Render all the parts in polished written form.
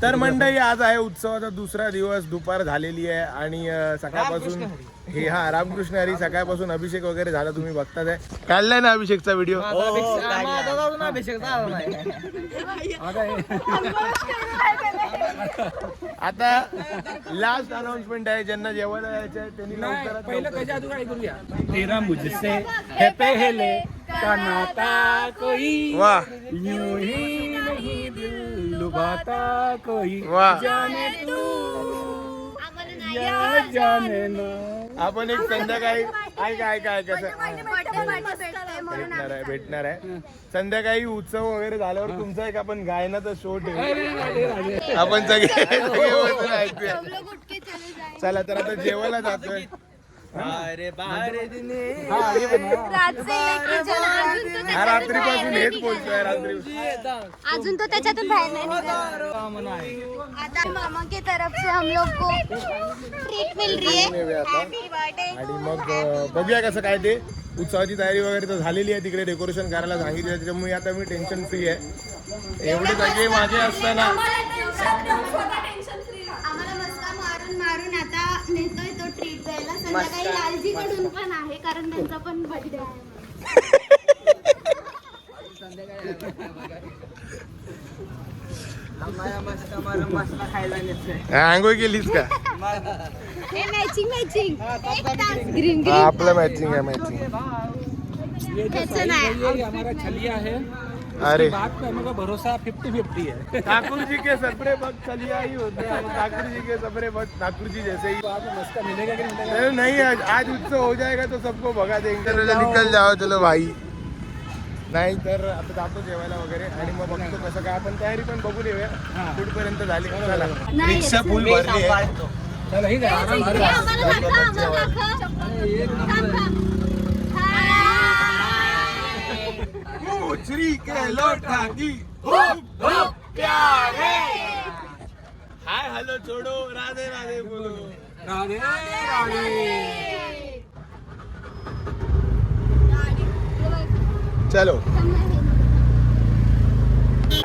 तर मंडळी आज आहे उत्सवाचा दुसरा दिवस, दुपार झालेली आहे आणि सकाळपासून हे रामकृष्ण हरी सकाळपासून अभिषेक वगैरे झाला, तुम्ही बघताच आहे. काढलाय ना अभिषेकचा व्हिडिओ? आता लास्ट अनाउन्समेंट आहे, ज्यांना जेवायला जायचं आहे त्यांनी तेरा मुझसे है पहले का नाता कोई, वाह यूं ही नहीं दिल लुभाता कोई, वाह. जाने तू या जाने ना. आपण एक संध्याकाळी ऐका कसं भेटणार आहे संध्याकाळी उत्सव वगैरे झाल्यावर तुमचा एक आपण गायनाचा शो ठेवू, आपण सगळे बसून ऐकूया. चला तर आता जेवायला जातोय. रात्रीपासून हेच बोलतोय, रात्री अजून तो त्याच्यातून बाहेर नाही. आता मामा के तरफ से हम लोग को ट्रीट मिल रही है. आणि मग बघूया कसं काय ते. उत्सवाची तयारी वगैरे तर झालेली आहे, तिकडे डेकोरेशन करायला सांगितलं, त्याच्यामुळे आता मी टेन्शन फ्री आहे. एवढे सगळे माझे असताना आम्हाला मस्का मारून मारून आता नेतोय तो ट्रीट द्यायला. संध्याकाळी लालजी कडून पण आहे, कारण त्यांचा पण बर्थडे आहे. आंघोळ केलीस का? मॅचिंग मॅचिंग ग्रीन आपलं मॅचिंग आहे, मॅचिंग. हमारा छलिया है. अरे बात पे हमें भरोसा 50-50 है. ठाकुर जी के सपने वक्त चलिया ही होते हैं, ठाकुर जी के सपने वक्त ठाकुर जी जैसे ही. मस्का मिलेगा कि नहीं मिलेगा? नहीं आज उत्सव हो जाएगा तो सबको भगा देंगे. निकल जाओ चलो भाई. नाही तर आता जातो जेवायला वगैरे आणि मग बघतो कसं काय. आपण तयारी पण बघू देऊया कुठपर्यंत झाली. चला रिक्षा फुल भरली आहे. चल ही जा. श्री के लोटांगी खूब खूब प्यारे. हाय हॅलो छोडो राधे राधे बोलो. राधे राधे. चलो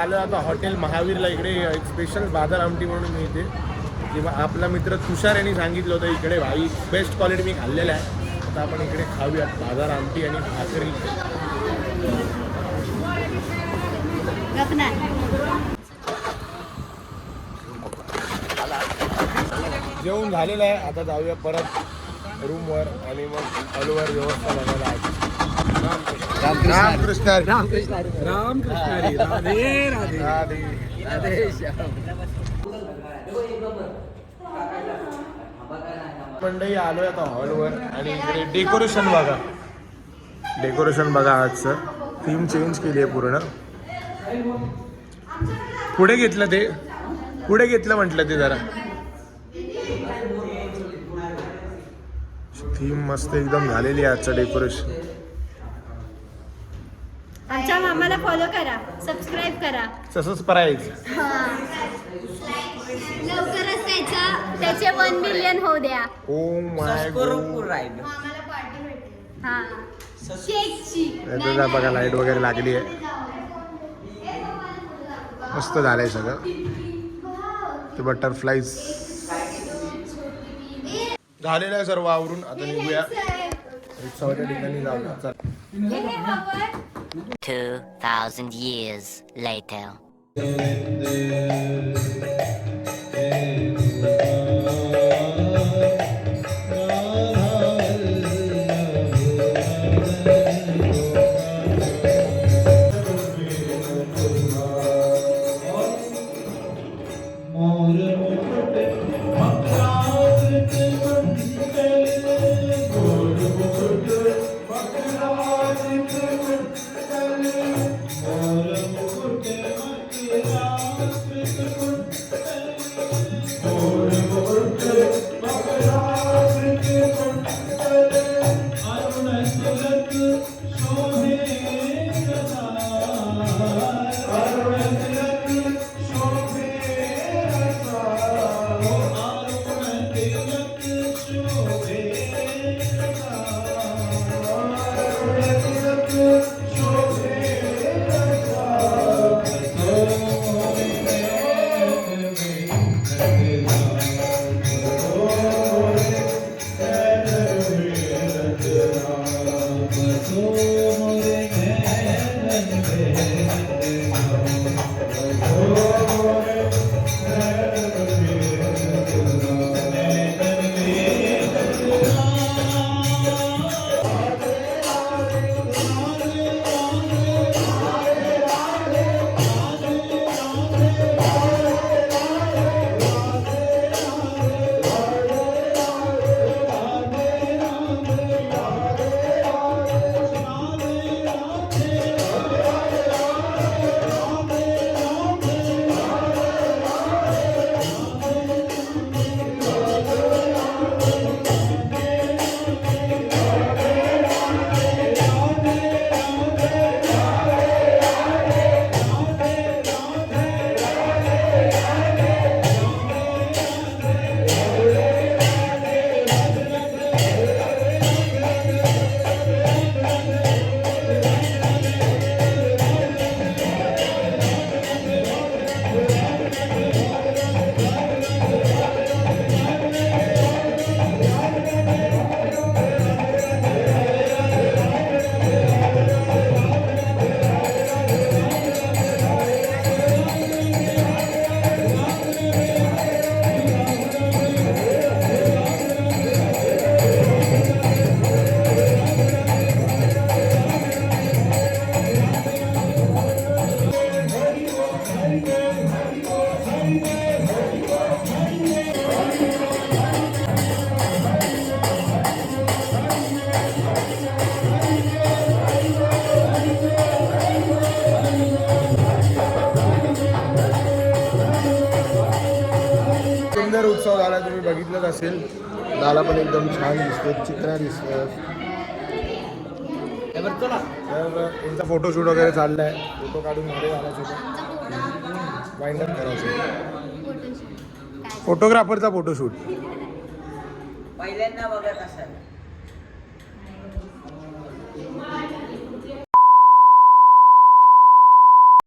आलो आता हॉटेल महावीरला. इकडे एक स्पेशल बाजार आमटी म्हणून मिळते, किंवा आपला मित्र तुषार यांनी सांगितलं होतं इकडे भाई बेस्ट क्वालिटी मी खाल्लेलं आहे. आता आपण इकडे खाऊयात बाजार आमटी आणि भाकरी. जेवण झालेलं आहे, आता जाऊया परत रूमवर आणि मग हॉलवर व्यवस्था बघायला आहे. रामकृष्ण हरी. रामकृष्ण हरी. राधे राधे. राधे. मंडळी आलोय आता हॉलवर आणि इकडे डेकोरेशन बघा. डेकोरेशन बघा, आजचं थीम चेंज केली आहे पूर्ण. पुढे घेतलं ते, पुढे घेतलं म्हटलं ते जरा. थीम मस्त एकदम झालेली आहे आजचं डेकोरेशन. आमच्या मामाला फॉलो करा, सबस्क्राईब करा. तसंच प्राईज लवकरच त्याचे 1 मिलियन होऊ द्या. Oh my God. मामाला पार्टी भेटेल. हा शेकची. बघा लाईट वगैरे लागली आहे, मस्त झालंय सगळं. ते बटरफ्लाईज झालेलं आहे सर्व आवरून. आता निघूया उत्सवाच्या ठिकाणी जाऊया. चल. 2000 years later. सुंदर उत्सव झाला, तुम्ही बघितलंच असेल. दादा पण एकदम छान दिसतो, चिकना दिसतो. तर यांचा फोटोशूट वगैरे चाललाय. फोटो काढून घरी जाण्यासोबत वाइंड अप करायचं. फोटोग्राफरचा फोटोशूट पहिल्यांदा बघत असाल